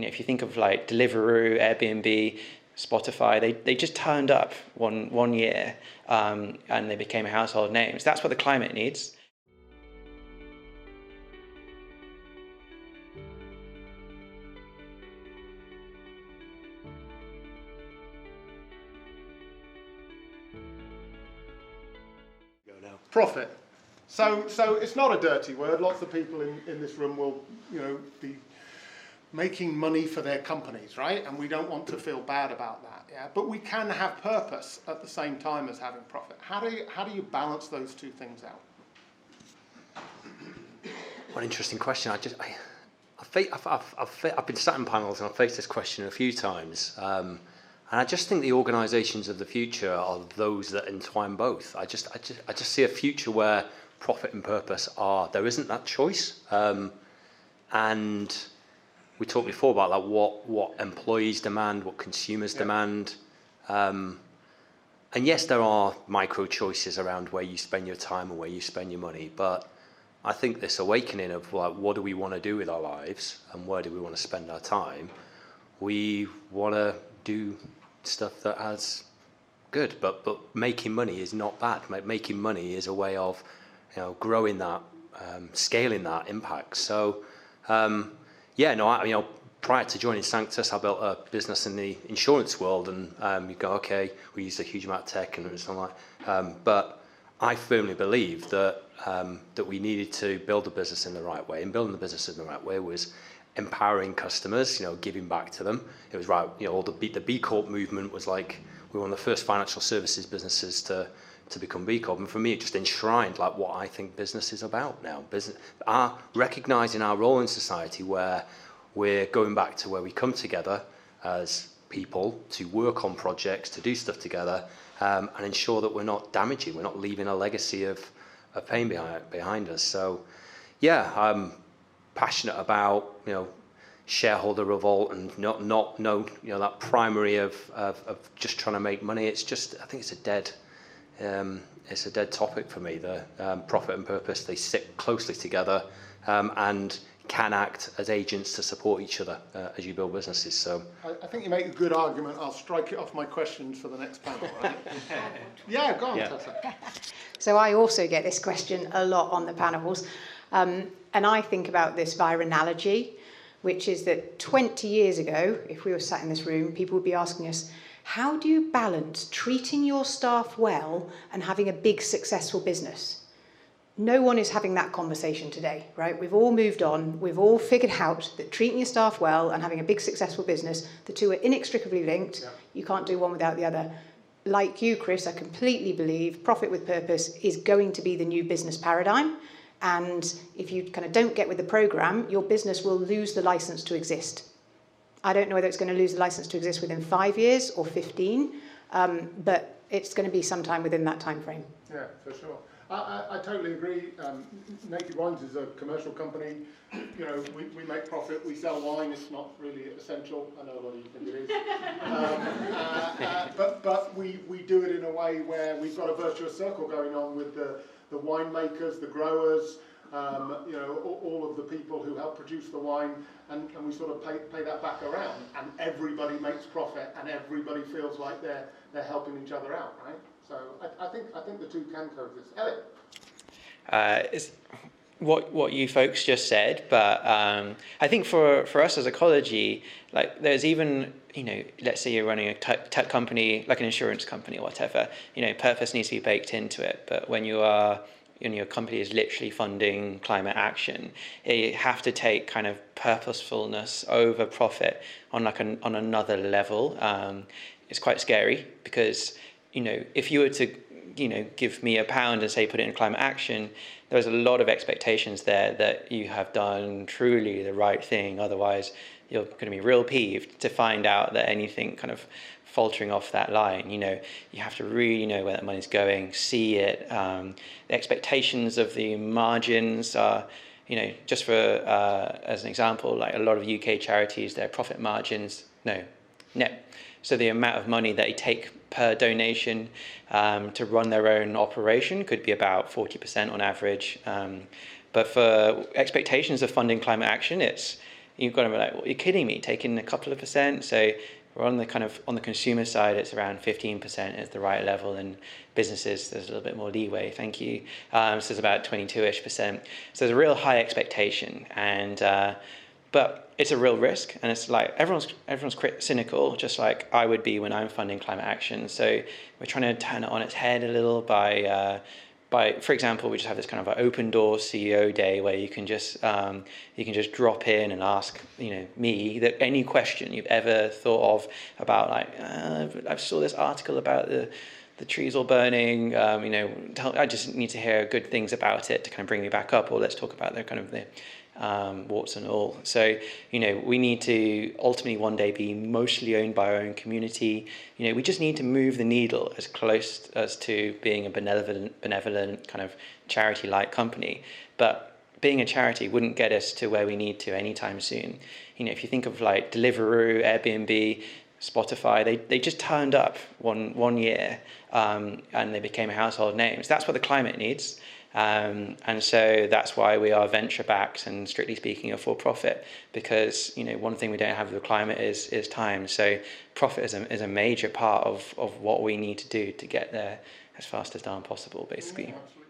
if you think of like Deliveroo, Airbnb, Spotify, they just turned up one year, and they became household names. That's what the climate needs. Profit. So it's not a dirty word. Lots of people in this room will, be making money for their companies, right? And we don't want to feel bad about that, yeah? But we can have purpose at the same time as having profit. How do you balance those two things out? What an interesting question. I've been sat in panels and I've faced this question a few times. And I just think the organisations of the future are those that entwine both. I just see a future where profit and purpose there isn't that choice. And we talked before about like what employees demand, what consumers demand. And yes, there are micro choices around where you spend your time and where you spend your money. But I think this awakening of like, what do we want to do with our lives and where do we want to spend our time? We want to do stuff that has good, but making money is not bad. Making money is a way of growing that, scaling that impact. So prior to joining Sanctus, I built a business in the insurance world, and you go, okay, we used a huge amount of tech and something like, but I firmly believe that we needed to build a business in the right way, and building the business in the right way was empowering customers, giving back to them. It was right, all the B Corp movement was like, we were one of the first financial services businesses to become B Corp. And for me, it just enshrined like what I think business is about now. Recognizing our role in society, where we're going back to where we come together as people to work on projects, to do stuff together, and ensure that we're not damaging, we're not leaving a legacy of pain behind us. So yeah, I'm passionate about shareholder revolt and not that primary of just trying to make money. It's just, I think it's a dead topic for me. The profit and purpose, they sit closely together, and can act as agents to support each other as you build businesses. So I think you make a good argument. I'll strike it off my questions for the next panel, right? Yeah, go on, Tessa. So I also get this question a lot on the panels. And I think about this via analogy, which is that 20 years ago, if we were sat in this room, people would be asking us, how do you balance treating your staff well and having a big successful business? No one is having that conversation today, right? We've all moved on. We've all figured out that treating your staff well and having a big successful business, the two are inextricably linked. Yeah. You can't do one without the other. Like you, Chris, I completely believe profit with purpose is going to be the new business paradigm. And if you kind of don't get with the program, your business will lose the license to exist. I don't know whether it's going to lose the license to exist within 5 years or 15, but it's going to be sometime within that time frame. Yeah, for sure. I totally agree. Naked Wines is a commercial company. We make profit. We sell wine. It's not really essential. I know a lot of you think it is. But we do it in a way where we've got a virtuous circle going on with the winemakers, the growers, all of the people who help produce the wine, and we sort of pay that back around, and everybody makes profit, and everybody feels like they're helping each other out, right? So I think the two can coexist. Elliot? It's what you folks just said, but I think for us as ecology, like there's even, let's say you're running a tech company, like an insurance company or whatever, purpose needs to be baked into it. But when your company is literally funding climate action, you have to take kind of purposefulness over profit on on another level. It's quite scary because, if you were to, give me £1 and say put it in climate action, there's a lot of expectations there that you have done truly the right thing. Otherwise, you're going to be real peeved to find out that anything kind of faltering off that line. You have to really know where that money's going, see it. The expectations of the margins are, just for as an example, like a lot of UK charities, their profit margins, net. So the amount of money that they take per donation to run their own operation could be about 40% on average. But for expectations of funding climate action, it's you've got to be like, well, you're kidding me, taking a couple of percent. So we're on the kind of, on the consumer side, it's around 15% is the right level, and businesses, there's a little bit more leeway, thank you. So it's about 22-ish%. So there's a real high expectation, and but it's a real risk, and it's like everyone's cynical, just like I would be when I'm funding climate action. So we're trying to turn it on its head a little by, for example, we just have this kind of an open door CEO day where you can just drop in and ask, me that any question you've ever thought of about, like, I saw this article about the trees all burning, I just need to hear good things about it to kind of bring me back up, or let's talk about the kind of the warts and all. So, we need to ultimately one day be mostly owned by our own community. We just need to move the needle as close as to being a benevolent kind of charity-like company. But being a charity wouldn't get us to where we need to anytime soon. If you think of like Deliveroo, Airbnb, Spotify, they just turned up one year, and they became household names. That's what the climate needs. And so that's why we are venture backed and, strictly speaking, a for-profit, because one thing we don't have with the climate is time. So profit is a major part of what we need to do to get there as fast as darn possible, basically. Yeah, absolutely.